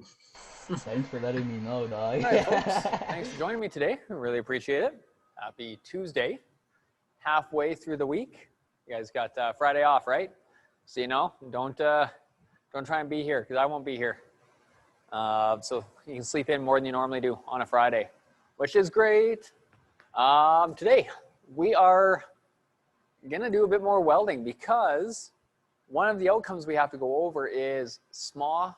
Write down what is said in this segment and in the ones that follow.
Thanks for letting me know, dog. All right, folks. Thanks for joining me today. I really appreciate it. Happy Tuesday. Halfway through the week. You guys got Friday off, right? So don't try and be here because I won't be here. So you can sleep in more than you normally do on a Friday, which is great. Today we are gonna do a bit more welding because one of the outcomes we have to go over is SMAW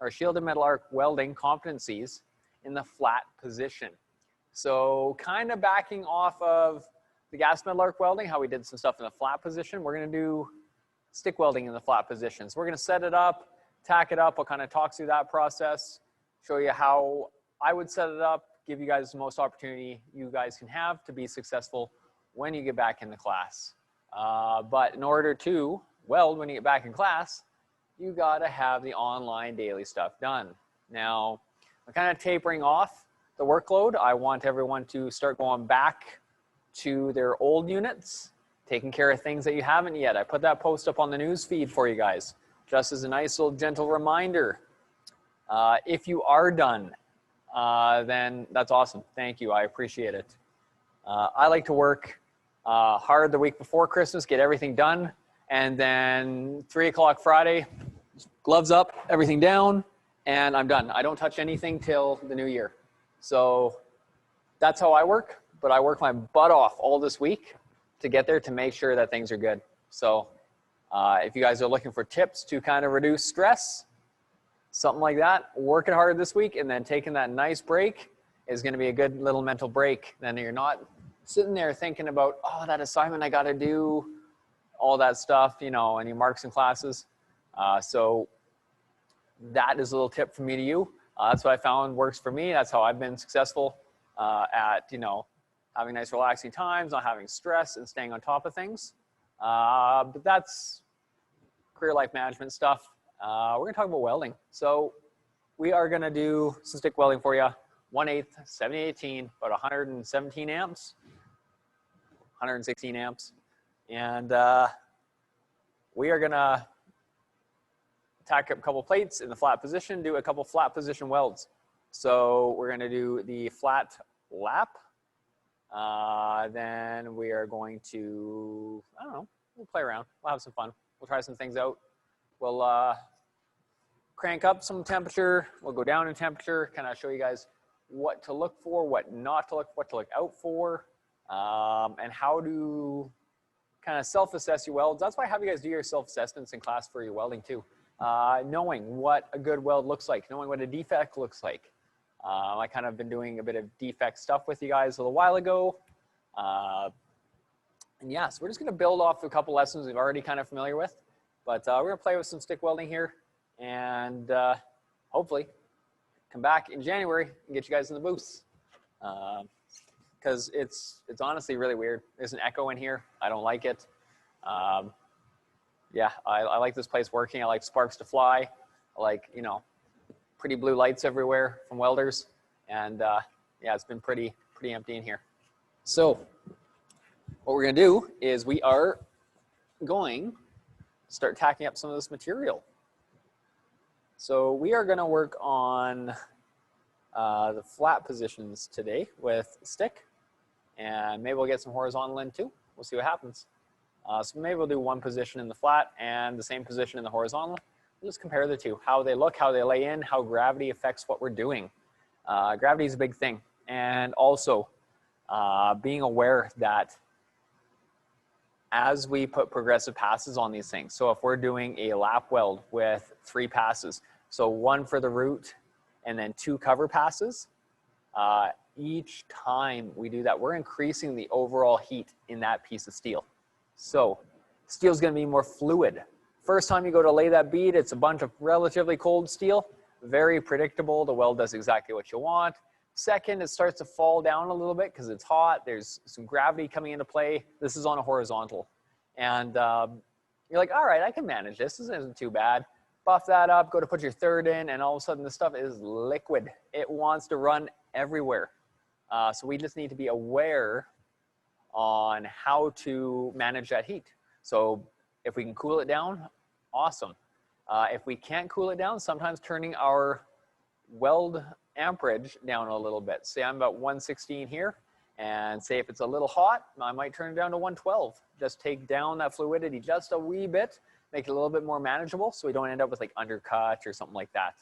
or shielded metal arc welding competencies in the flat position. So kind of backing off of the gas metal arc welding, how we did some stuff in the flat position, we're going to do stick welding in the flat position. So we're going to set it up, tack it up. I'll kind of talk through that process, show you how I would set it up, give you guys the most opportunity you guys can have to be successful when you get back in the class. But in order to weld when you get back in class, you got to have the online daily stuff done. Now, I'm kind of tapering off the workload. I want everyone to start going back to their old units, taking care of things that you haven't yet. I put that post up on the news feed for you guys, just as a nice little gentle reminder. If you are done, then that's awesome. Thank you. I appreciate it. I like to work hard the week before Christmas, get everything done, and then 3 o'clock Friday, gloves up, everything down, and I'm done. I don't touch anything till the new year. So that's how I work, but I work my butt off all this week to get there to make sure that things are good. So if you guys are looking for tips to kind of reduce stress, something like that, working hard this week and then taking that nice break is going to be a good little mental break. Then you're not sitting there thinking about, oh, that assignment I got to do, all that stuff, and your marks and classes. So that is a little tip from me to you. That's what I found works for me. That's how I've been successful at, having nice relaxing times, not having stress and staying on top of things. But that's career life management stuff. We're gonna talk about welding. So we are gonna do some stick welding for you. 1/8, 7018, about 117 amps, 116 amps. And we are gonna tack up a couple plates in the flat position, do a couple flat position welds. So we're gonna do the flat lap. Then we are going to, I don't know, we'll play around. We'll have some fun. We'll try some things out. We'll crank up some temperature. We'll go down in temperature, kind of show you guys what to look for, what not to look, what to look out for, and how to kind of self-assess your welds. That's why I have you guys do your self-assessments in class for your welding too. Knowing what a good weld looks like, knowing what a defect looks like. I kind of been doing a bit of defect stuff with you guys a little while ago. And yeah, so we're just gonna build off a couple lessons we've already kind of familiar with, but we're gonna play with some stick welding here and hopefully come back in January and get you guys in the booth. Because it's honestly really weird. There's an echo in here. I don't like it. Yeah, I like this place working. I like sparks to fly. I like, pretty blue lights everywhere from welders. And yeah, it's been pretty empty in here. So what we're gonna do is we are going to start tacking up some of this material. So we are gonna work on the flat positions today with stick. And maybe we'll get some horizontal in too. We'll see what happens. So maybe we'll do one position in the flat and the same position in the horizontal. We'll just compare the two, how they look, how they lay in, how gravity affects what we're doing. Gravity is a big thing. And also being aware that as we put progressive passes on these things, so if we're doing a lap weld with 3 passes, so 1 for the root and then 2 cover passes, each time we do that, we're increasing the overall heat in that piece of steel. So steel is going to be more fluid. First time you go to lay that bead, it's a bunch of relatively cold steel, very predictable. The weld does exactly what you want. Second, it starts to fall down a little bit because it's hot. There's some gravity coming into play. This is on a horizontal. And you're like, all right, I can manage this. This isn't too bad. Buff that up, go to put your third in, and all of a sudden this stuff is liquid. It wants to run everywhere. So we just need to be aware on how to manage that heat. So if we can cool it down, awesome. If we can't cool it down, sometimes turning our weld amperage down a little bit. Say I'm about 116 here, and say if it's a little hot, I might turn it down to 112. Just take down that fluidity just a wee bit, make it a little bit more manageable so we don't end up with like undercut or something like that.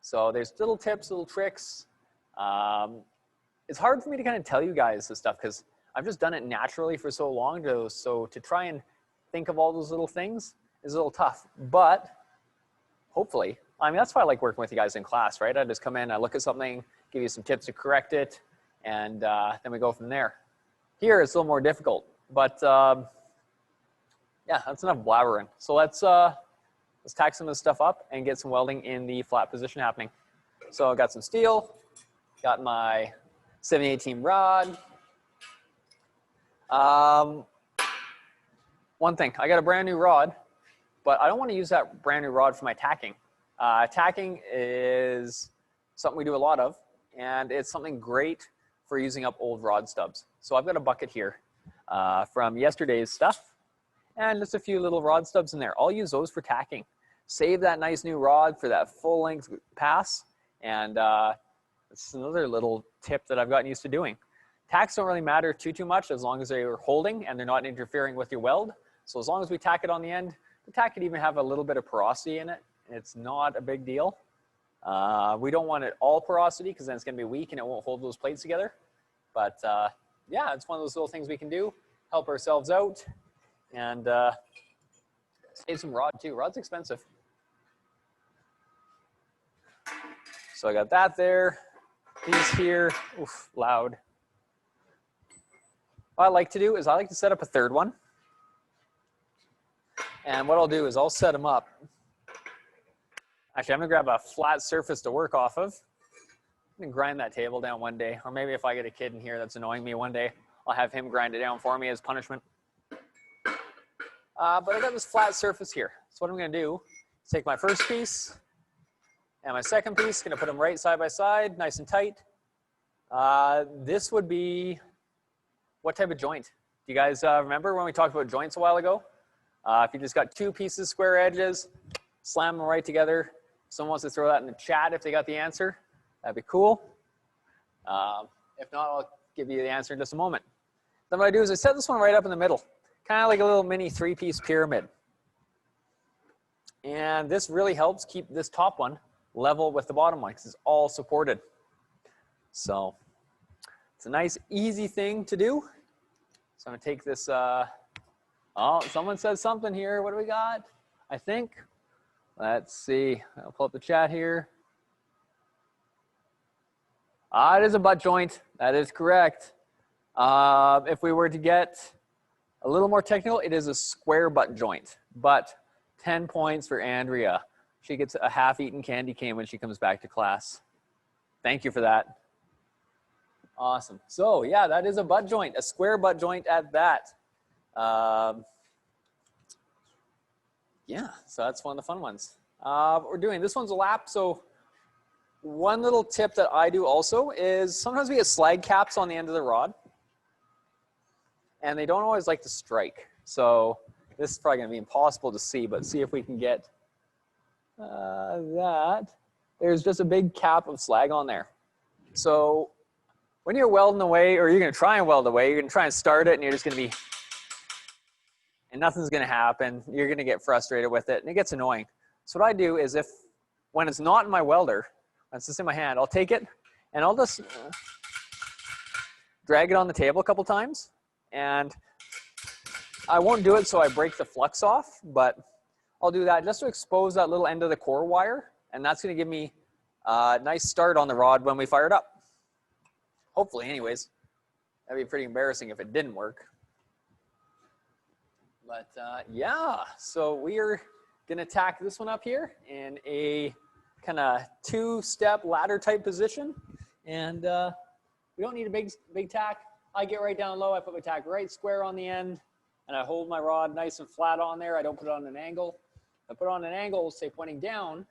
So there's little tips, little tricks. It's hard for me to kind of tell you guys this stuff because I've just done it naturally for so long. So to try and think of all those little things is a little tough, but hopefully, I mean, that's why I like working with you guys in class, right? I just come in, I look at something, give you some tips to correct it, and then we go from there. Here, it's a little more difficult, but yeah, that's enough blabbering. So let's tack some of this stuff up and get some welding in the flat position happening. So I've got some steel, got my 7/18 rod. One thing, I got a brand new rod, but I don't want to use that brand new rod for my tacking. Tacking is something we do a lot of, and it's something great for using up old rod stubs. So I've got a bucket here from yesterday's stuff, and just a few little rod stubs in there. I'll use those for tacking. Save that nice new rod for that full length pass, and it's another little tip that I've gotten used to doing. Tacks don't really matter too much as long as they're holding and they're not interfering with your weld. So as long as we tack it on the end, the tack could even have a little bit of porosity in it. It's not a big deal. We don't want it all porosity because then it's going to be weak and it won't hold those plates together. But yeah, it's one of those little things we can do, help ourselves out, and save some rod too. Rod's expensive. So I got that there. These here, oof, loud. What I like to do is I like to set up a third one. And what I'll do is I'll set them up. Actually, I'm gonna grab a flat surface to work off of. I'm gonna grind that table down one day. Or maybe if I get a kid in here that's annoying me one day, I'll have him grind it down for me as punishment. But I got this flat surface here. So what I'm gonna do is take my first piece and my second piece, gonna put them right side by side, nice and tight. This would be, what type of joint? Do you guys remember when we talked about joints a while ago? If you just got two pieces, square edges, slam them right together. Someone wants to throw that in the chat if they got the answer. That'd be cool. If not, I'll give you the answer in just a moment. Then what I do is I set this one right up in the middle, kind of like a little mini three-piece pyramid. And this really helps keep this top one level with the bottom one because it's all supported. So it's a nice, easy thing to do. So I'm gonna take this, oh, someone said something here. What do we got? I think, let's see. I'll pull up the chat here. It is a butt joint. That is correct. If we were to get a little more technical, it is a square butt joint. But 10 points for Andrea. She gets a half-eaten candy cane when she comes back to class. Thank you for that. Awesome. So yeah, that is a butt joint, a square butt joint at that. Yeah, so that's one of the fun ones. We're doing, this one's a lap. So one little tip that I do also is sometimes we get slag caps on the end of the rod and they don't always like to strike. So this is probably gonna be impossible to see, but see if we can get that. There's just a big cap of slag on there. So when you're welding away, or you're gonna try and weld away, you're gonna try and start it and you're just gonna be, and nothing's gonna happen. You're gonna get frustrated with it and it gets annoying. So what I do is when it's not in my welder, when it's just in my hand, I'll take it and I'll just drag it on the table a couple times. And I won't do it so I break the flux off, but I'll do that just to expose that little end of the core wire. And that's gonna give me a nice start on the rod when we fire it up. Hopefully, anyways. That'd be pretty embarrassing if it didn't work. But yeah, so we are gonna tack this one up here in a kind of two-step ladder type position. And we don't need a big tack. I get right down low, I put my tack right square on the end, and I hold my rod nice and flat on there. I don't put it on an angle. If I put it on an angle, say pointing down,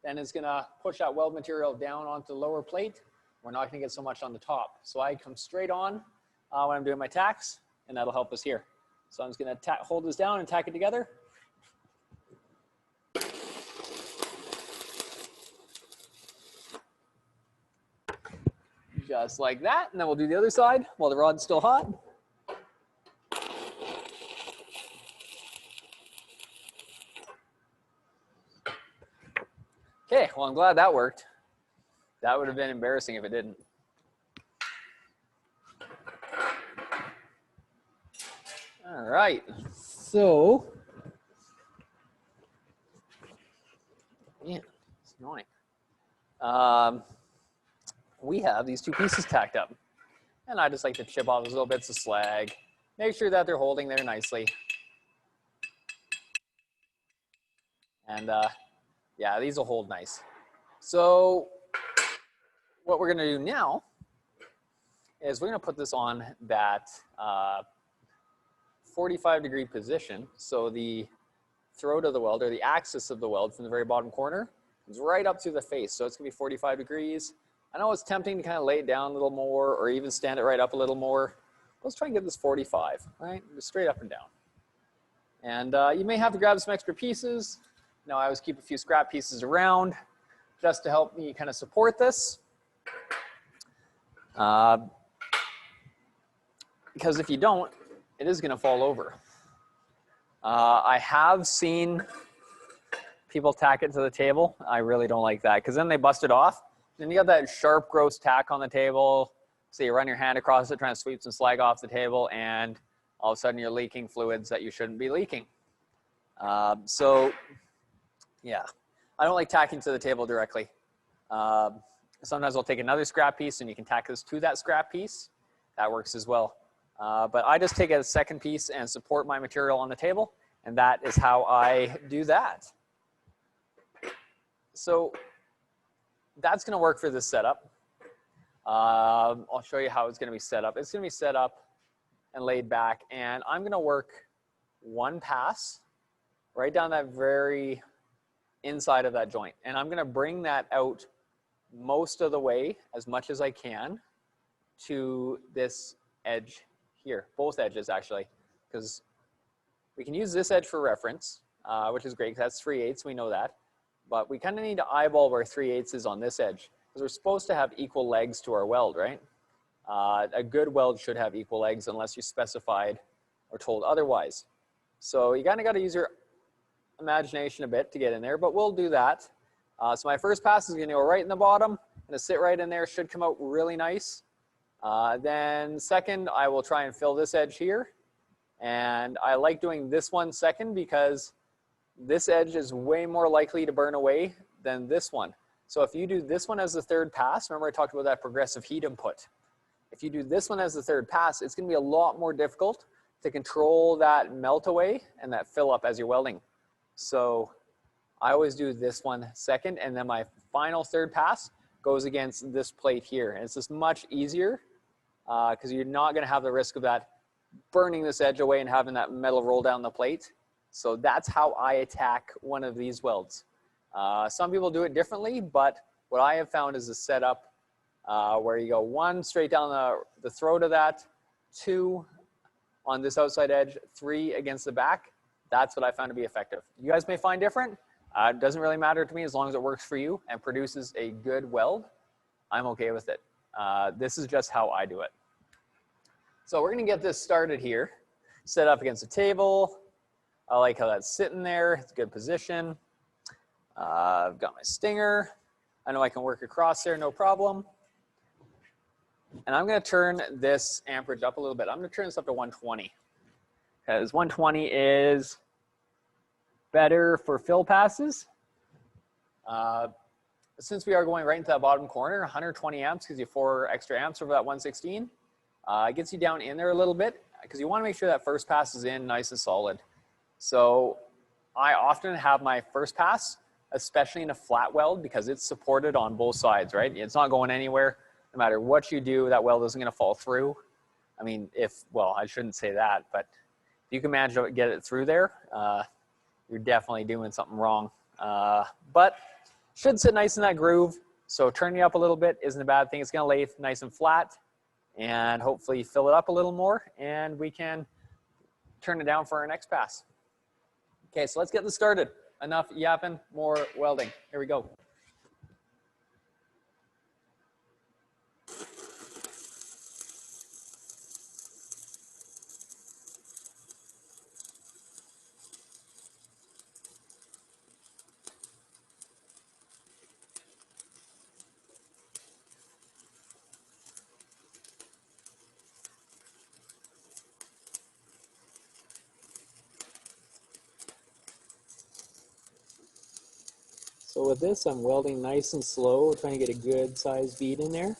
then it's gonna push that weld material down onto the lower plate. We're not gonna get so much on the top. So I come straight on when I'm doing my tacks, and that'll help us here. So I'm just gonna hold this down and tack it together. Just like that. And then we'll do the other side while the rod's still hot. Okay, well, I'm glad that worked. That would have been embarrassing if it didn't. All right, so, yeah, it's annoying. We have these two pieces tacked up, and I just like to chip off those little bits of slag, make sure that they're holding there nicely. And yeah, these will hold nice. So what we're gonna do now is we're gonna put this on that 45-degree position. So the throat of the weld, or the axis of the weld from the very bottom corner, is right up to the face. So it's gonna be 45 degrees. I know it's tempting to kind of lay it down a little more or even stand it right up a little more. Let's try and get this 45, right? Just straight up and down. And you may have to grab some extra pieces. Now I always keep a few scrap pieces around just to help me kind of support this. Because if you don't, it is gonna fall over. I have seen people tack it to the table. I really don't like that because then they bust it off. Then you got that sharp, gross tack on the table. So you run your hand across it, trying to sweep some slag off the table, and all of a sudden you're leaking fluids that you shouldn't be leaking. So yeah, I don't like tacking to the table directly. Sometimes I'll take another scrap piece and you can tack this to that scrap piece. That works as well. But I just take a second piece and support my material on the table, and that is how I do that. So that's gonna work for this setup. I'll show you how it's gonna be set up. It's gonna be set up and laid back, and I'm gonna work one pass right down that very inside of that joint. And I'm gonna bring that out most of the way, as much as I can, to this edge here, both edges actually, because we can use this edge for reference, which is great because that's 3/8, we know that. But we kind of need to eyeball where 3/8 is on this edge, because we're supposed to have equal legs to our weld, right? A good weld should have equal legs unless you specified or told otherwise. So you kind of got to use your imagination a bit to get in there, but we'll do that. So my first pass is going to go right in the bottom, going to sit right in there, should come out really nice. Then second, I will try and fill this edge here. And I like doing this one second because this edge is way more likely to burn away than this one. So if you do this one as the third pass, remember I talked about that progressive heat input. If you do this one as the third pass, it's going to be a lot more difficult to control that melt away and that fill up as you're welding. So I always do this one second, and then my final third pass goes against this plate here. And it's just much easier because you're not going to have the risk of that burning this edge away and having that metal roll down the plate. So that's how I attack one of these welds. Some people do it differently, but what I have found is a setup where you go one straight down the throat of that, two on this outside edge, three against the back. That's what I found to be effective. You guys may find different. It doesn't really matter to me as long as it works for you and produces a good weld. I'm okay with it. This is just how I do it. So we're gonna get this started here. Set up against the table. I like how that's sitting there. It's a good position. I've got my stinger. I know I can work across there, no problem. And I'm gonna turn this amperage up a little bit. I'm gonna turn this up to 120. Because 120 is better for fill passes. Since we are going right into that bottom corner, 120 amps gives you 4 extra amps over that 116. It gets you down in there a little bit because you want to make sure that first pass is in nice and solid. So I often have my first pass, especially in a flat weld, because it's supported on both sides, right? It's not going anywhere. No matter what you do, that weld isn't going to fall through. I mean, well, I shouldn't say that, but if you can manage to get it through there, you're definitely doing something wrong. But should sit nice in that groove. So turning it up a little bit isn't a bad thing. It's going to lay nice and flat and hopefully fill it up a little more, and we can turn it down for our next pass. Okay, so let's get this started. Enough yapping, more welding. Here we go. So with this, I'm welding nice and slow, trying to get a good size bead in there.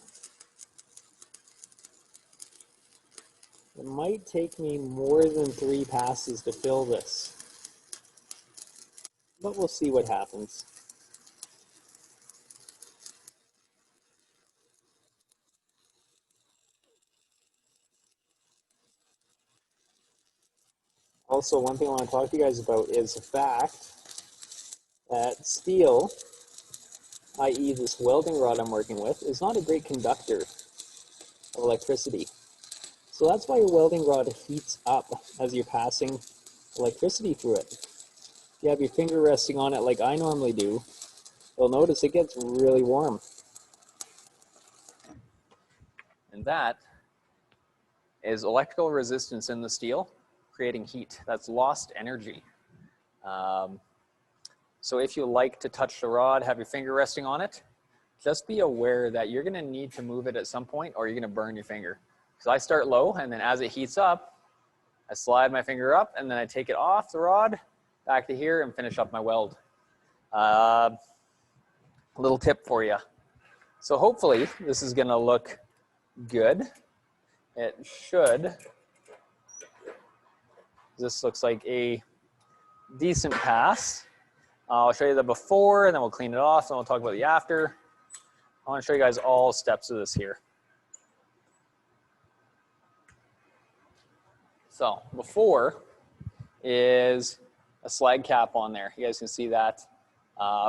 It might take me more than 3 passes to fill this, but we'll see what happens. Also, one thing I want to talk to you guys about is the fact that steel, i.e. this welding rod I'm working with, is not a great conductor of electricity. So that's why your welding rod heats up as you're passing electricity through it. If you have your finger resting on it like I normally do, you'll notice it gets really warm. And that is electrical resistance in the steel creating heat. That's lost energy. So if you like to touch the rod, have your finger resting on it, just be aware that you're gonna need to move it at some point or you're gonna burn your finger. So I start low, and then as it heats up, I slide my finger up, and then I take it off the rod, back to here, and finish up my weld. A little tip for you. So hopefully this is gonna look good. It should. This looks like a decent pass. I'll show you the before, and then we'll clean it off, and we'll talk about the after. I want to show you guys all steps of this here. So before is a slag cap on there. You guys can see that.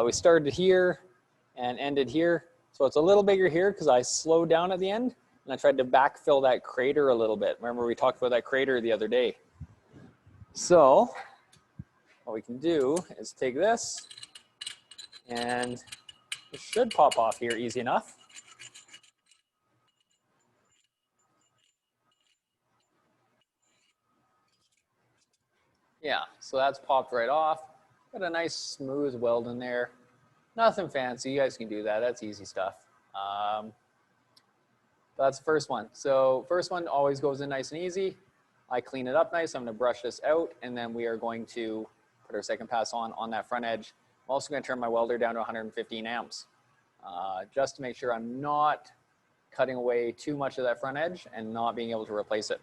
We started here and ended here. So it's a little bigger here because I slowed down at the end, and I tried to backfill that crater a little bit. Remember we talked about that crater the other day. So what we can do is take this, and it should pop off here easy enough. Yeah, so that's popped right off. Got a nice smooth weld in there. Nothing fancy, you guys can do that. That's easy stuff. That's the first one. So first one always goes in nice and easy. I clean it up nice. I'm gonna brush this out, and then we are going to put our second pass on that front edge. I'm also gonna turn my welder down to 115 amps, just to make sure I'm not cutting away too much of that front edge and not being able to replace it.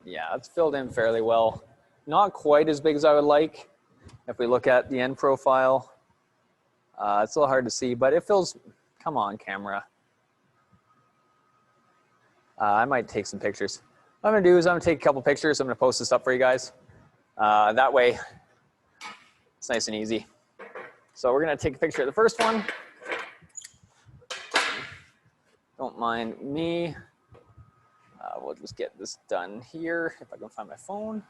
Yeah, it's filled in fairly well. Not quite as big as I would like. If we look at the end profile, it's a little hard to see, but it fills, come on camera. I might take some pictures. What I'm gonna do is I'm gonna take a couple pictures. I'm gonna post this up for you guys. That way, it's nice and easy. So we're gonna take a picture of the first one. Don't mind me. We'll just get this done here if I can find my phone.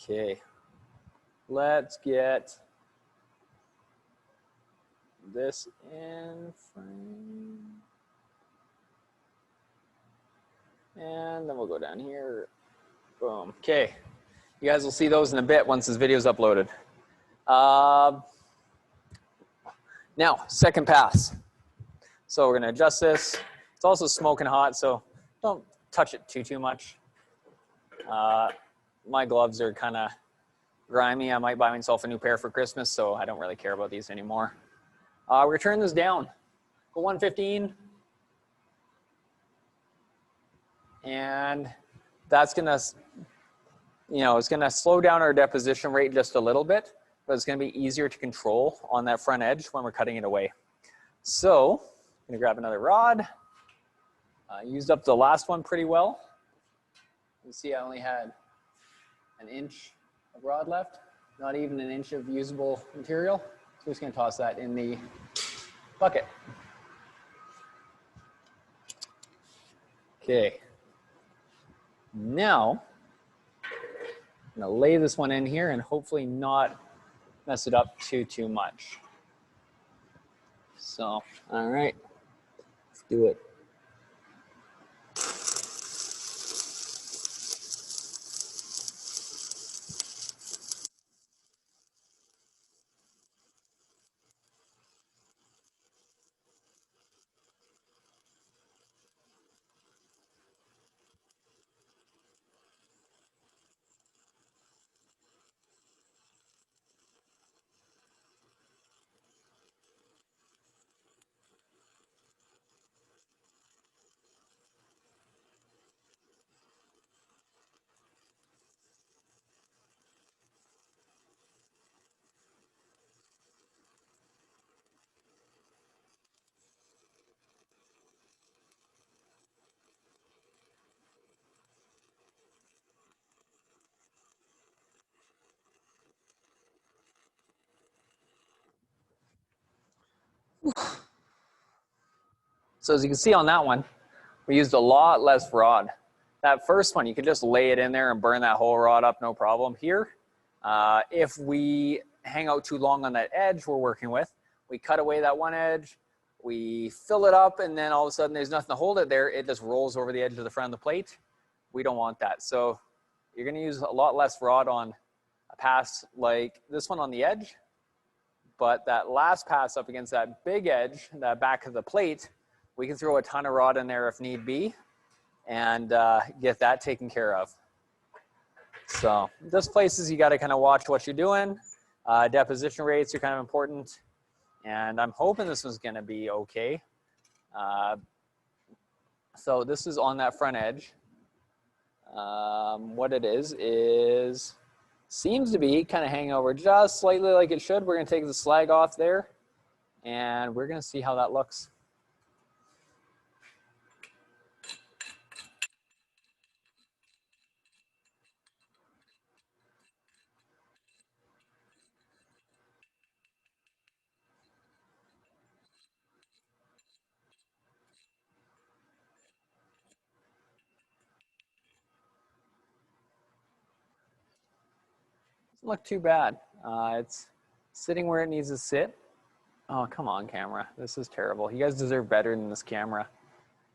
Okay, let's get this in frame. And then we'll go down here. Boom. Okay, you guys will see those in a bit once this video is uploaded. Now, second pass. So we're gonna adjust this. It's also smoking hot, so don't touch it too much. My gloves are kind of grimy. I might buy myself a new pair for Christmas, so I don't really care about these anymore. We're gonna turn this down. Go 115. And that's gonna, it's gonna slow down our deposition rate just a little bit, but it's gonna be easier to control on that front edge when we're cutting it away. So I'm gonna grab another rod. Used up the last one pretty well. You see I only had an inch of rod left, not even an inch of usable material. So we're just gonna toss that in the bucket. Okay. Now, I'm gonna lay this one in here and hopefully not mess it up too much. So, all right, let's do it. So as you can see on that one, we used a lot less rod. That first one, you could just lay it in there and burn that whole rod up, no problem. Here, if we hang out too long on that edge we're working with, we cut away that one edge, we fill it up, and then all of a sudden there's nothing to hold it there. It just rolls over the edge of the front of the plate. We don't want that. So you're gonna use a lot less rod on a pass like this one on the edge, but that last pass up against that big edge, that back of the plate, we can throw a ton of rod in there if need be and get that taken care of. So this places you got to kind of watch what you're doing. Deposition rates are kind of important, and I'm hoping this one's going to be okay. So this is on that front edge. What it is seems to be kind of hanging over just slightly like it should. We're going to take the slag off there, and we're going to see how that looks. Doesn't look too bad. It's sitting where it needs to sit. Oh, come on, camera. This is terrible. You guys deserve better than this camera.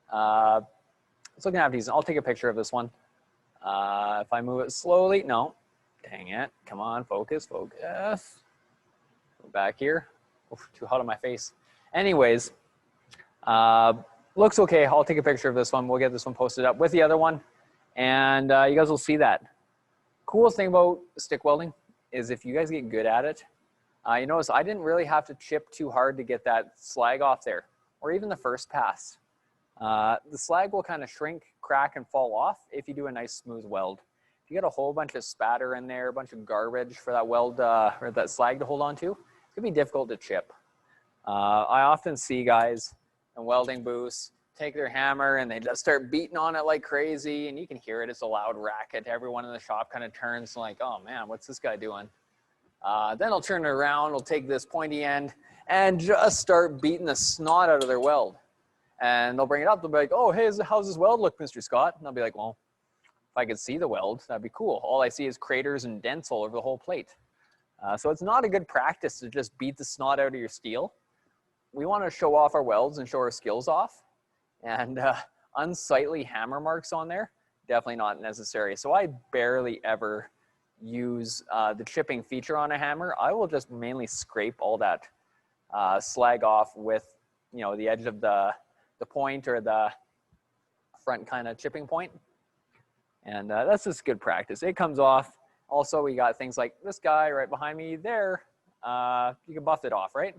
It's looking half decent. I'll take a picture of this one. If I move it slowly, no. Dang it. Come on, focus, focus. Go back here. Oof, too hot on my face. Anyways, looks okay. I'll take a picture of this one. We'll get this one posted up with the other one, and you guys will see that. Coolest thing about stick welding is if you guys get good at it, you notice I didn't really have to chip too hard to get that slag off there, or even the first pass. The slag will kind of shrink, crack, and fall off if you do a nice smooth weld. If you get a whole bunch of spatter in there, a bunch of garbage for that weld or that slag to hold on to, it can be difficult to chip. I often see guys in welding booths take their hammer and they just start beating on it like crazy, and you can hear it. It's a loud racket. Everyone in the shop kind of turns like, oh man, what's this guy doing? Then I'll turn it around, I'll take this pointy end and just start beating the snot out of their weld. And they'll bring it up, they'll be like, oh, hey, how's this weld look, Mr. Scott? And I'll be like, well, if I could see the weld, that'd be cool. All I see is craters and dents all over the whole plate. So it's not a good practice to just beat the snot out of your steel. We want to show off our welds and show our skills off. And unsightly hammer marks on there, definitely not necessary. So I barely ever use the chipping feature on a hammer. I will just mainly scrape all that slag off with, you know, the edge of the point or the front kind of chipping point. And that's just good practice. It comes off. Also, we got things like this guy right behind me there. You can buff it off, right?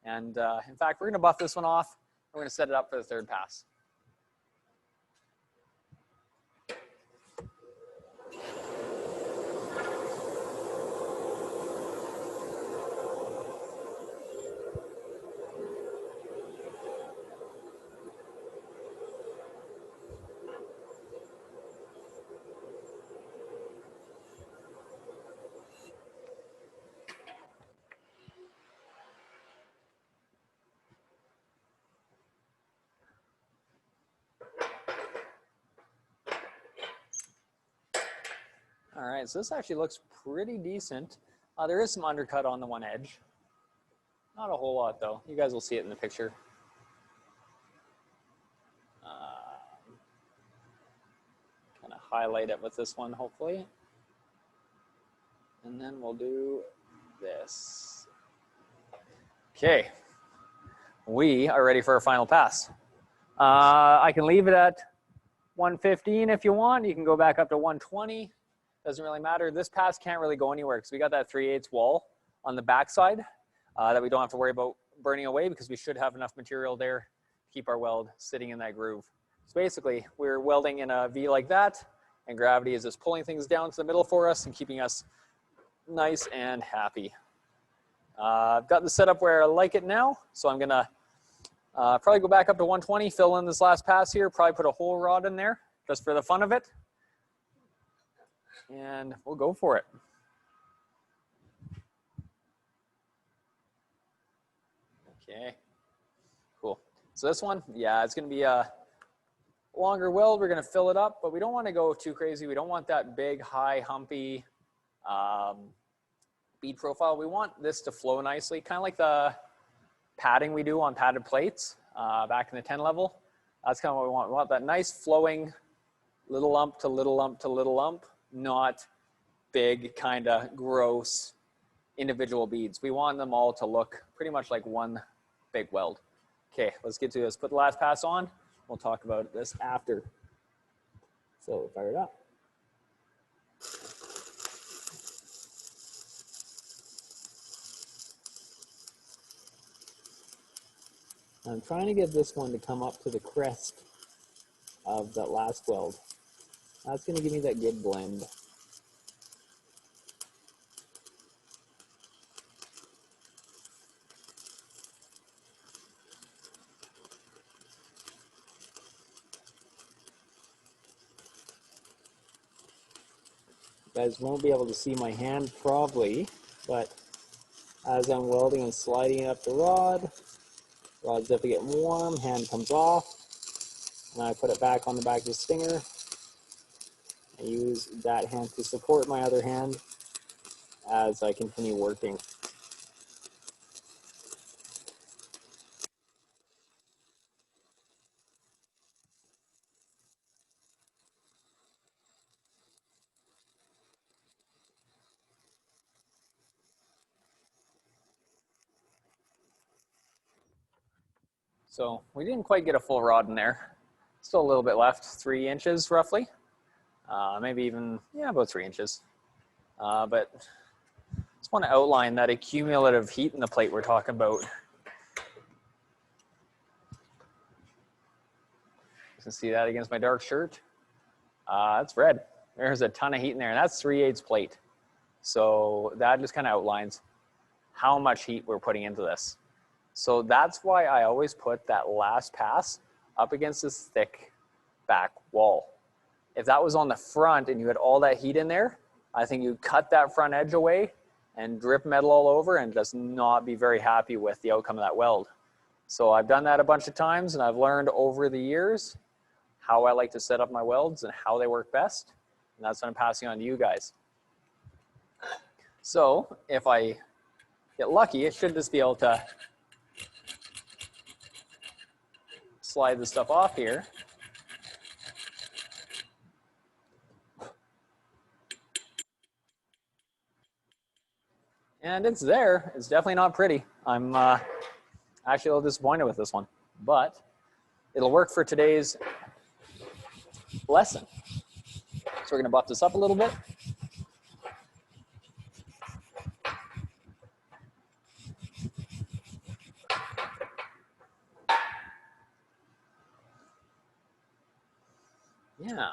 And in fact, we're going to buff this one off. We're going to set it up for the third pass. All right, so this actually looks pretty decent. There is some undercut on the one edge. Not a whole lot though. You guys will see it in the picture. Kind of highlight it with this one, hopefully. And then we'll do this. Okay, we are ready for our final pass. I can leave it at 115 if you want. You can go back up to 120. Doesn't really matter. This pass can't really go anywhere because we got that 3/8 wall on the backside that we don't have to worry about burning away because we should have enough material there to keep our weld sitting in that groove. So basically, we're welding in a V like that, and gravity is just pulling things down to the middle for us and keeping us nice and happy. I've got the setup where I like it now, so I'm gonna probably go back up to 120, fill in this last pass here, probably put a whole rod in there just for the fun of it. And we'll go for it. Okay, cool. So this one, yeah, it's going to be a longer weld. We're going to fill it up, but we don't want to go too crazy. We don't want that big, high, humpy bead profile. We want this to flow nicely, kind of like the padding we do on padded plates back in the 10 level. That's kind of what we want. We want that nice flowing little lump to little lump to little lump, not big, kind of gross individual beads. We want them all to look pretty much like one big weld. Okay, let's get to this. Put the last pass on. We'll talk about this after. So fire it up. I'm trying to get this one to come up to the crest of that last weld. That's going to give me that good blend. You guys won't be able to see my hand probably, but as I'm welding and sliding it up the rod, rod's definitely getting warm, hand comes off, and I put it back on the back of the stinger. I use that hand to support my other hand as I continue working. So we didn't quite get a full rod in there. Still a little bit left, 3 inches roughly. Maybe even, yeah, about 3 inches. But just want to outline that accumulative heat in the plate we're talking about. You can see that against my dark shirt. It's red. There's a ton of heat in there, and that's 3/8 plate. So that just kind of outlines how much heat we're putting into this. So that's why I always put that last pass up against this thick back wall. If that was on the front and you had all that heat in there, I think you'd cut that front edge away and drip metal all over and just not be very happy with the outcome of that weld. So I've done that a bunch of times, and I've learned over the years how I like to set up my welds and how they work best. And that's what I'm passing on to you guys. So if I get lucky, I should just be able to slide the stuff off here. And it's there. It's definitely not pretty. I'm actually a little disappointed with this one, but it'll work for today's lesson. So we're going to buff this up a little bit. Yeah.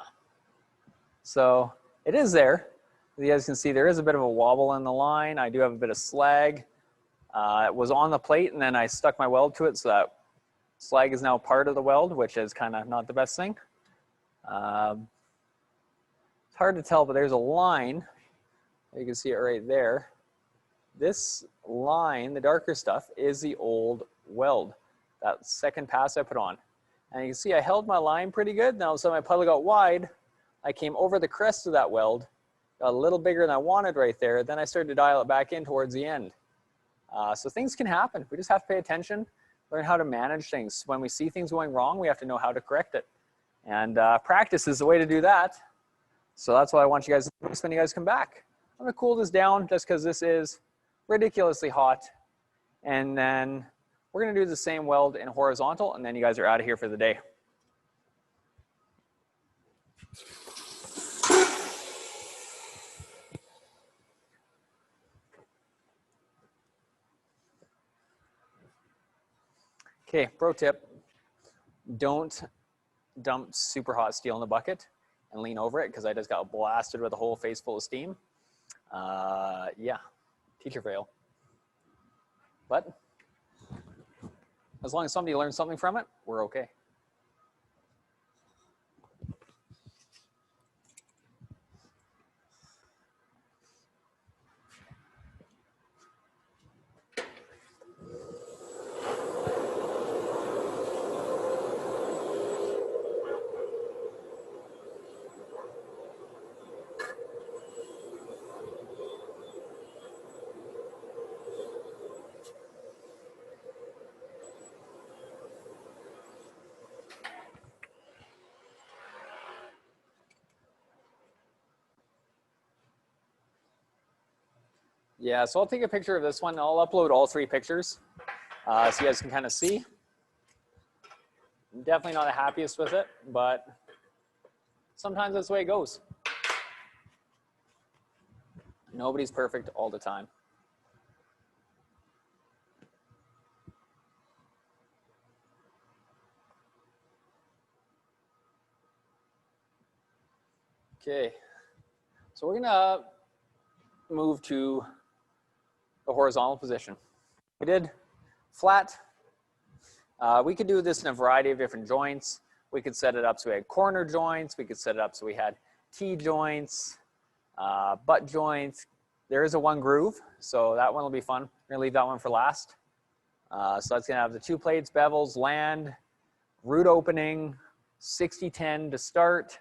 So it is there. As you guys can see, there is a bit of a wobble in the line. I do have a bit of slag. It was on the plate, and then I stuck my weld to it, so that slag is now part of the weld, which is kind of not the best thing. It's hard to tell, but there's a line. You can see it right there. This line, the darker stuff, is the old weld, that second pass I put on. And you can see I held my line pretty good. Now, so my puddle got wide. I came over the crest of that weld, got a little bigger than I wanted right there. Then I started to dial it back in towards the end. So things can happen. We just have to pay attention, learn how to manage things. When we see things going wrong, we have to know how to correct it. And practice is the way to do that. So that's why I want you guys to do when you guys come back. I'm gonna cool this down just because this is ridiculously hot. And then we're gonna do the same weld in horizontal, and then you guys are out of here for the day. Okay, pro tip, don't dump super hot steel in the bucket and lean over it, because I just got blasted with a whole face full of steam. Yeah, teacher fail. But as long as somebody learns something from it, we're okay. Yeah, so I'll take a picture of this one. I'll upload all 3 pictures so you guys can kind of see. I'm definitely not the happiest with it, but sometimes that's the way it goes. Nobody's perfect all the time. Okay, so we're gonna move to the horizontal position. We did flat. We could do this in a variety of different joints. We could set it up so we had corner joints. We could set it up so we had T joints, butt joints. There is a 1 groove, so that one will be fun. We're gonna leave that one for last. So that's gonna have the 2 plates, bevels, land, root opening, 60-10 to start.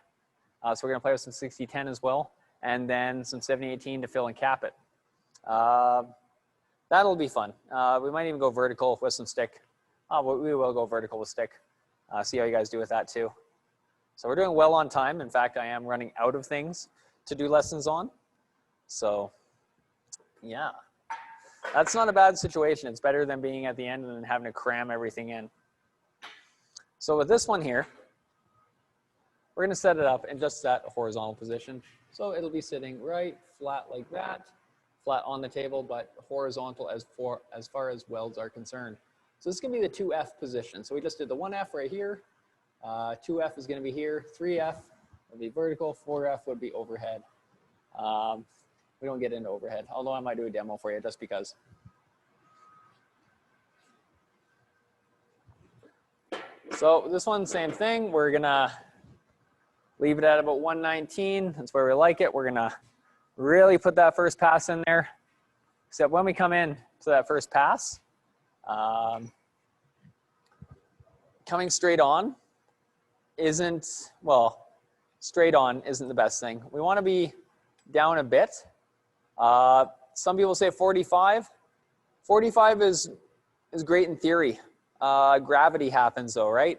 So we're gonna play with some 60-10 as well, and then some 70-18 to fill and cap it. That'll be fun. We might even go vertical with some stick. We will go vertical with stick. See how you guys do with that too. So we're doing well on time. In fact, I am running out of things to do lessons on. So yeah, that's not a bad situation. It's better than being at the end and then having to cram everything in. So with this one here, we're gonna set it up in just that horizontal position. So it'll be sitting right flat like that, flat on the table, but horizontal as far as welds are concerned. So this is gonna be the 2F position. So we just did the 1F right here. 2F is gonna be here. 3F would be vertical. 4F would be overhead. We don't get into overhead, although I might do a demo for you just because. So this one, same thing. We're gonna leave it at about 119. That's where we like it. We're gonna really put that first pass in there. Except when we come in to that first pass, coming straight on isn't, well, straight on isn't the best thing. We want to be down a bit. Some people say 45. 45 is great in theory. Gravity happens though, right?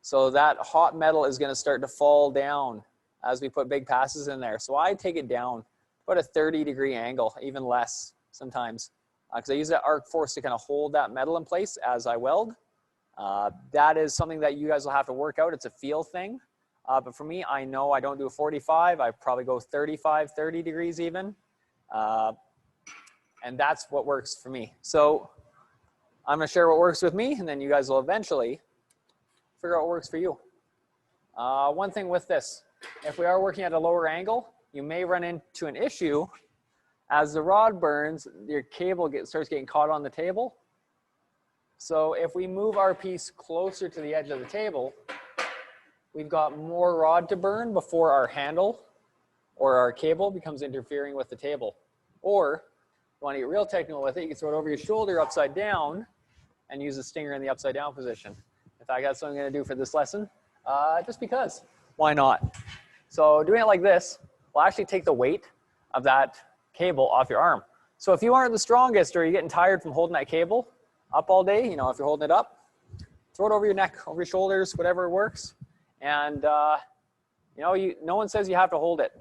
So that hot metal is going to start to fall down as we put big passes in there. So I take it down, about a 30-degree angle, even less sometimes, because I use that arc force to kind of hold that metal in place as I weld. That is something that you guys will have to work out. It's a feel thing. But for me, I know I don't do a 45. I probably go 35, 30 degrees even. And that's what works for me. So I'm going to share what works with me, and then you guys will eventually figure out what works for you. One thing with this, if we are working at a lower angle, you may run into an issue. As the rod burns, your cable starts getting caught on the table. So if we move our piece closer to the edge of the table, we've got more rod to burn before our handle or our cable becomes interfering with the table. Or if you want to get real technical with it, you can throw it over your shoulder upside down and use the stinger in the upside down position. In fact, that's what I'm going to do for this lesson, just because. Why not? So doing it like this will actually take the weight of that cable off your arm. So if you aren't the strongest or you're getting tired from holding that cable up all day, you know, if you're holding it up, throw it over your neck, over your shoulders, whatever works. And, you know, no one says you have to hold it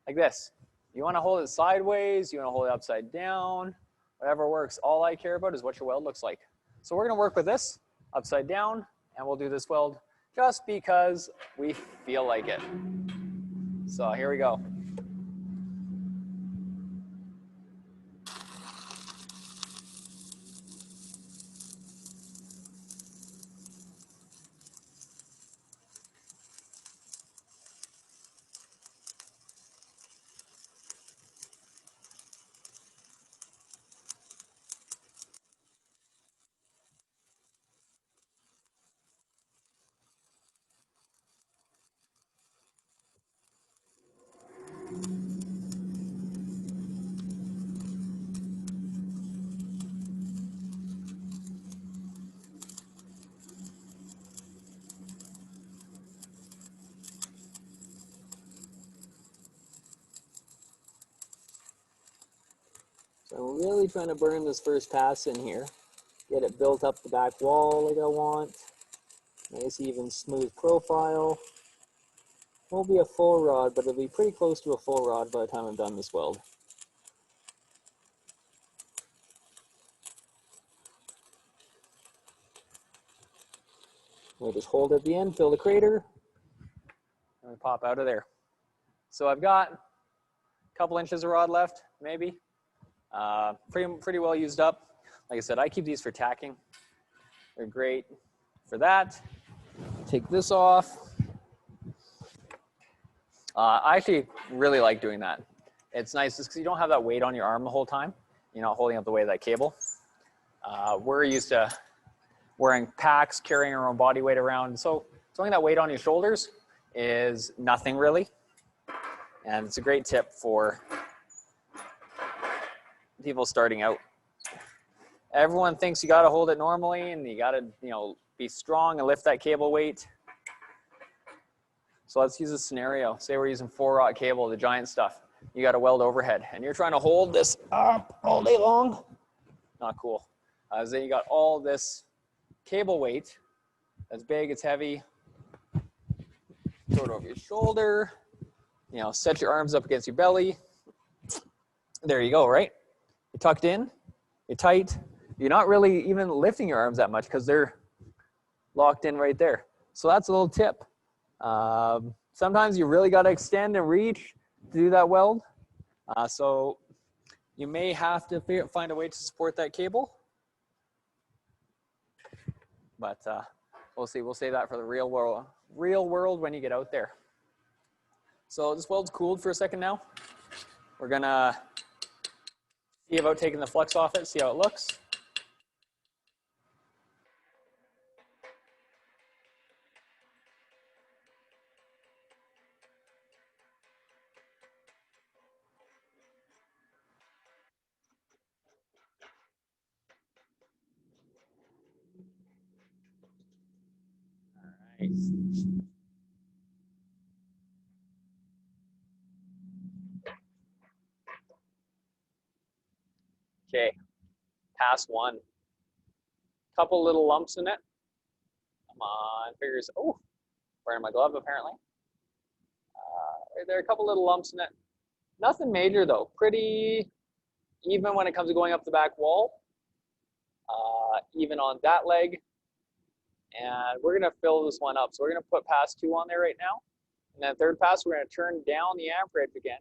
like this. You want to hold it sideways, you want to hold it upside down, whatever works. All I care about is what your weld looks like. So we're going to work with this upside down, and we'll do this weld just because we feel like it. So here we go. So I'm really trying to burn this first pass in here. Get it built up the back wall like I want. Nice even smooth profile. Won't be a full rod, but it'll be pretty close to a full rod by the time I'm done this weld. We'll just hold at the end, fill the crater, and we pop out of there. So I've got a couple inches of rod left, maybe. Pretty well used up. Like I said, I keep these for tacking. They're great for that. Take this off. I actually really like doing that. It's nice just because you don't have that weight on your arm the whole time. You're not holding up the weight of that cable. We're used to wearing packs, carrying our own body weight around. So throwing that weight on your shoulders is nothing really. And it's a great tip for people starting out. Everyone thinks you got to hold it normally and you got to, be strong and lift that cable weight. So let's use a scenario. Say we're using 4-aught cable, the giant stuff. You got a weld overhead and you're trying to hold this up all day long. Not cool. So then you got all this cable weight that's big, it's heavy. Throw it over your shoulder. Set your arms up against your belly. There you go, right? You're tucked in, you're tight. You're not really even lifting your arms that much because they're locked in right there. So that's a little tip. Sometimes you really got to extend and reach to do that weld. So you may have to find a way to support that cable. But we'll see. We'll save that for the real world when you get out there. So this weld's cooled for a second now. We're gonna see about taking the flux off it, see how it looks. All right. Okay, pass one. Couple little lumps in it. Come on, fingers. Oh, wearing my glove apparently. Right there, a couple little lumps in it. Nothing major though. Pretty even when it comes to going up the back wall. Even on that leg. And we're gonna fill this one up. So we're gonna put pass 2 on there right now. And then third pass, we're gonna turn down the amperage again,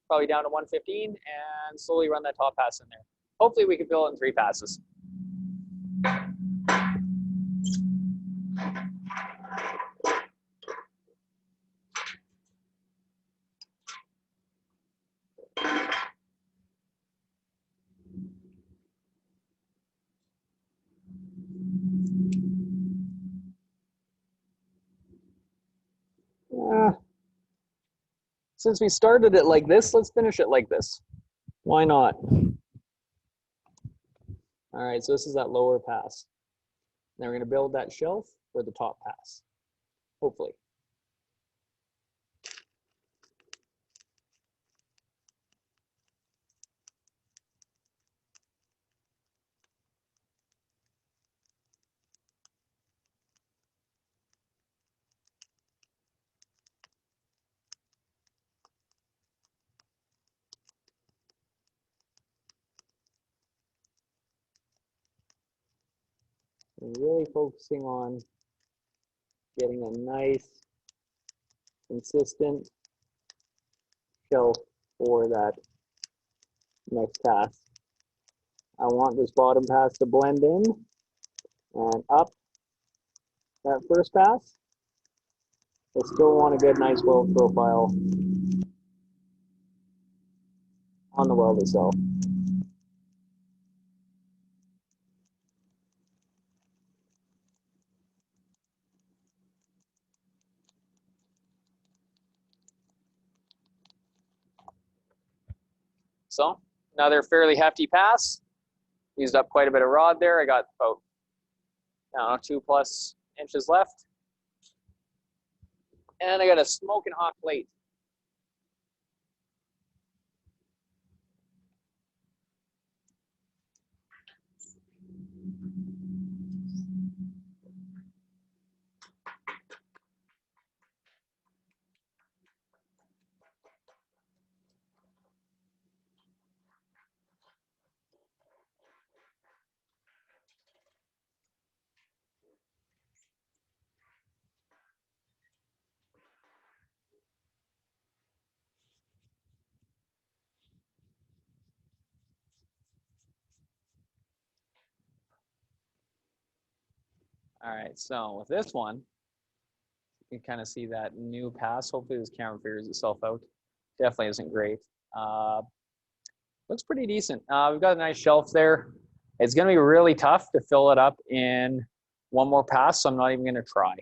probably down to 115, and slowly run that top pass in there. Hopefully we can fill it in 3 passes. Since we started it like this, let's finish it like this. Why not? All right, so this is that lower pass. Now we're going to build that shelf for the top pass, hopefully. And really focusing on getting a nice, consistent shelf for that next pass. I want this bottom pass to blend in and up that first pass. I still want a good, nice weld profile on the weld itself. So another fairly hefty pass. Used up quite a bit of rod there. I got about, I don't know, 2+ inches left. And I got a smoking hot plate. All right, so with this one, you can kind of see that new pass. Hopefully this camera figures itself out. Definitely isn't great. Looks pretty decent. We've got a nice shelf there. It's gonna be really tough to fill it up in one more pass, so I'm not even gonna try.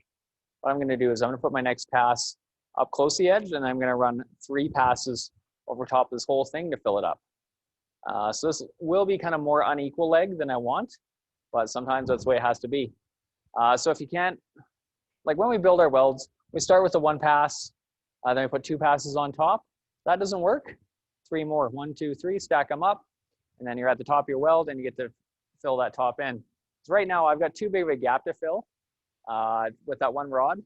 What I'm gonna do is I'm gonna put my next pass up close to the edge, and I'm gonna run 3 passes over top of this whole thing to fill it up. So this will be kind of more unequal leg than I want, but sometimes that's the way it has to be. So if you can't, like when we build our welds, we start with the 1 pass, then we put 2 passes on top. That doesn't work. 3 more, 1, 2, 3, stack them up, and then you're at the top of your weld and you get to fill that top end. So right now I've got too big of a gap to fill with that 1 rod.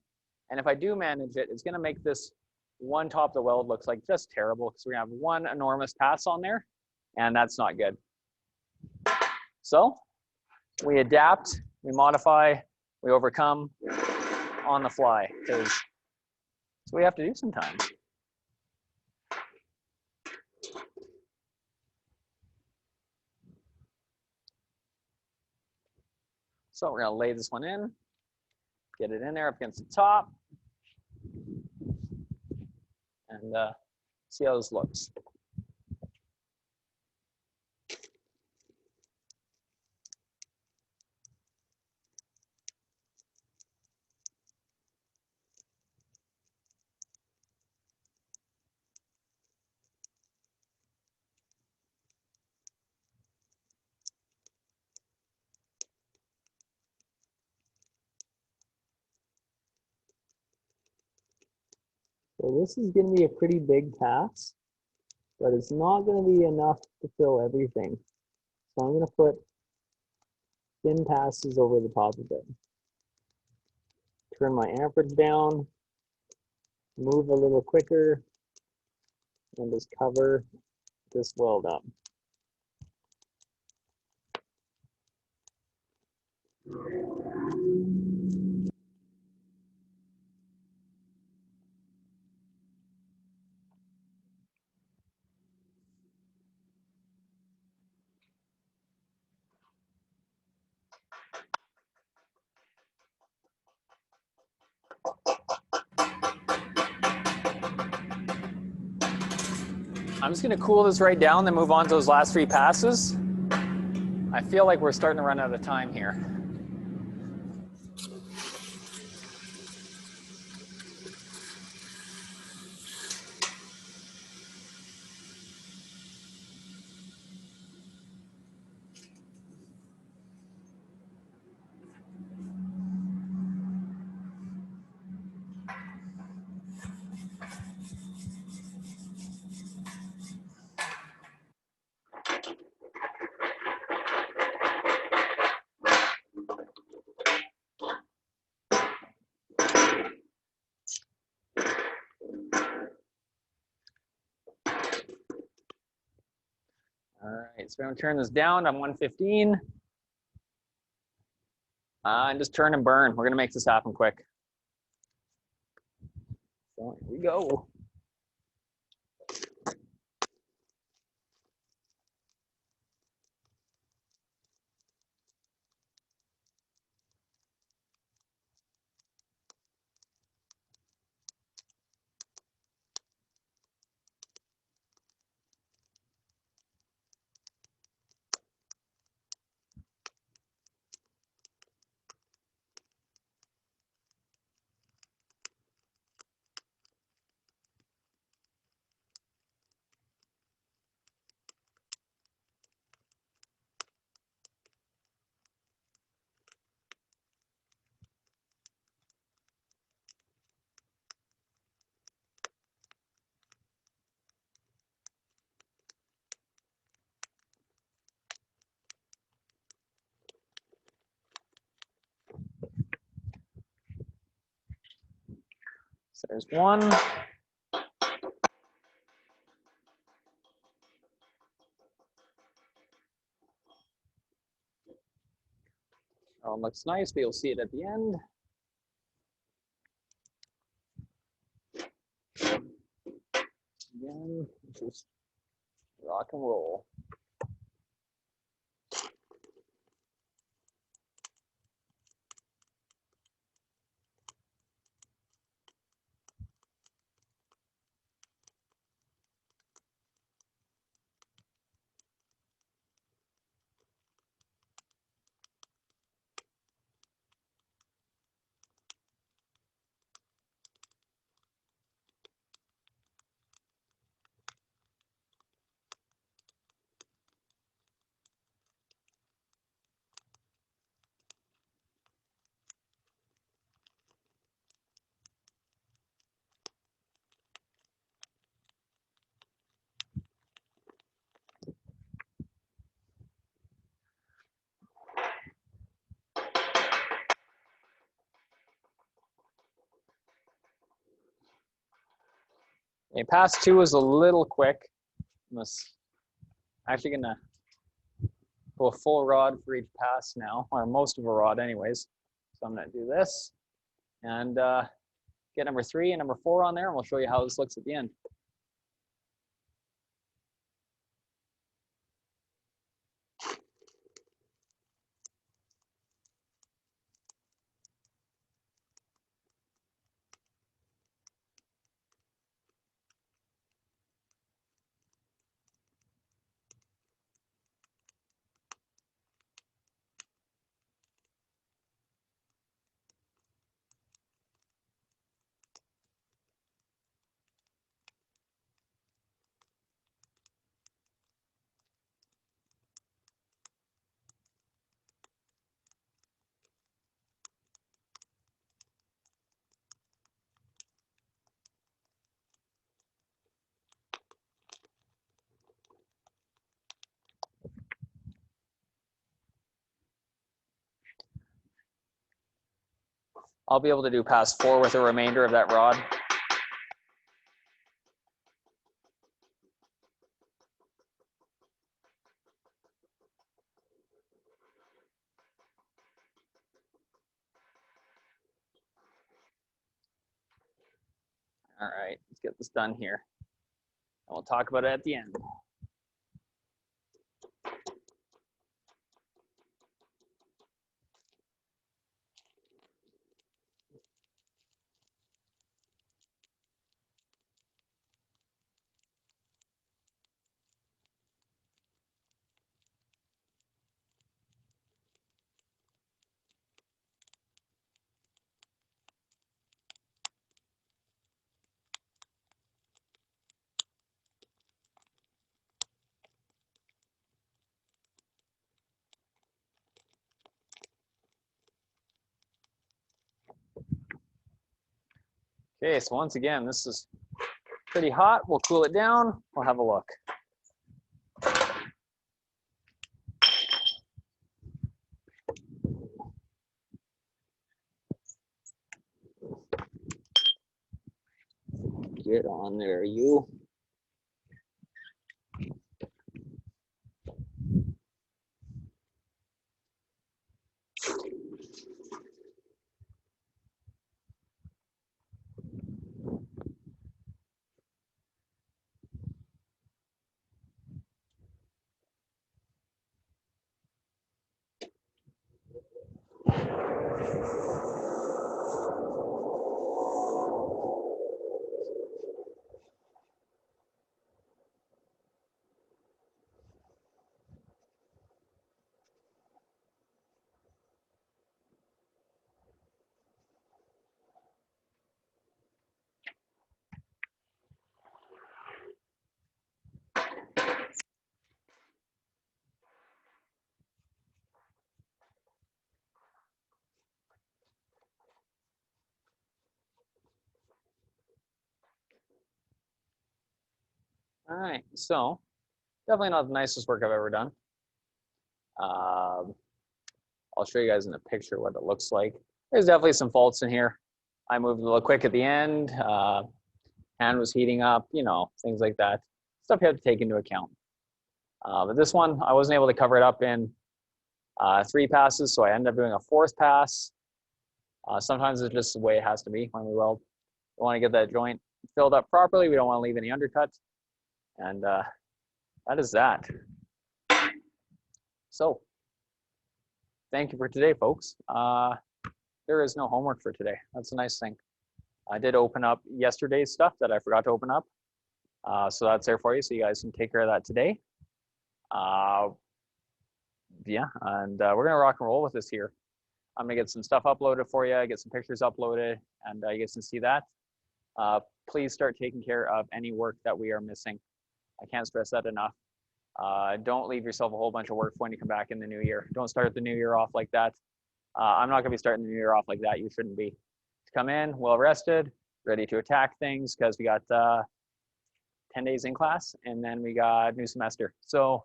And if I do manage it, it's gonna make this one top of the weld looks like just terrible because we have 1 enormous pass on there, and that's not good. So we adapt, we modify, we overcome on the fly, because that's what we have to do sometimes. So we're gonna lay this one in, get it in there up against the top, and see how this looks. So this is going to be a pretty big pass, but it's not going to be enough to fill everything. So I'm going to put thin passes over the top of it. Turn my amperage down, move a little quicker, and just cover this weld up. I'm just going to cool this right down, then move on to those last 3 passes. I feel like we're starting to run out of time here. All right, so I'm going to turn this down on 115. And just turn and burn. We're going to make this happen quick. So here we go. So there's 1. Oh, it looks nice, but you'll see it at the end. Again, just rock and roll. Okay, pass 2 is a little quick. I'm actually gonna go a full rod for each pass now, or most of a rod anyways. So I'm gonna do this and get number 3 and number 4 on there, and we'll show you how this looks at the end. I'll be able to do pass 4 with the remainder of that rod. All right, let's get this done here. And we'll talk about it at the end. Okay, so once again, this is pretty hot. We'll cool it down. We'll have a look. Get on there, you. All right, so definitely not the nicest work I've ever done. I'll show you guys in a picture what it looks like. There's definitely some faults in here. I moved a little quick at the end. Hand was heating up, you know, things like that. Stuff you have to take into account. But this one, I wasn't able to cover it up in 3 passes, so I ended up doing a 4th pass. Sometimes it's just the way it has to be when we weld. We want to get that joint filled up properly. We don't want to leave any undercut. And that is that. So, thank you for today, folks. There is no homework for today. That's a nice thing. I did open up yesterday's stuff that I forgot to open up. So that's there for you, so you guys can take care of that today. Yeah, and we're gonna rock and roll with this here. I'm gonna get some stuff uploaded for you, get some pictures uploaded, and you guys can see that. Please start taking care of any work that we are missing. I can't stress that enough. Don't leave yourself a whole bunch of work when you come back in the new year. Don't start the new year off like that. I'm not gonna be starting the new year off like that. You shouldn't be. Come in well rested, ready to attack things, because we got 10 days in class, and then we got new semester. So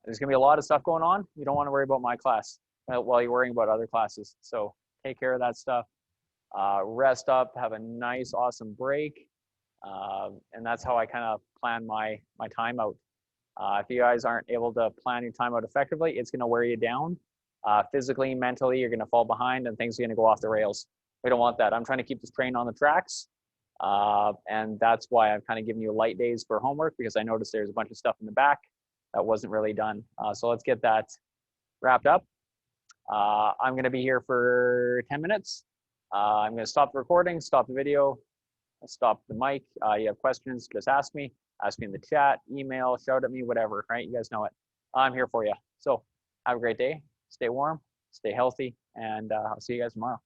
there's gonna be a lot of stuff going on. You don't want to worry about my class while you're worrying about other classes. So take care of that stuff. Rest up, have a nice, awesome break, And that's how I kind of plan my time out. If you guys aren't able to plan your time out effectively, it's going to wear you down. Physically, mentally, you're going to fall behind and things are going to go off the rails. We don't want that. I'm trying to keep this train on the tracks. And that's why I've kind of given you light days for homework, because I noticed there's a bunch of stuff in the back that wasn't really done. So let's get that wrapped up. I'm going to be here for 10 minutes. I'm going to stop the recording, stop the video, stop the mic. You have questions, just ask me in the chat, email, shout at me, whatever, right? You guys know it. I'm here for you. So have a great day. Stay warm, stay healthy, and I'll see you guys tomorrow.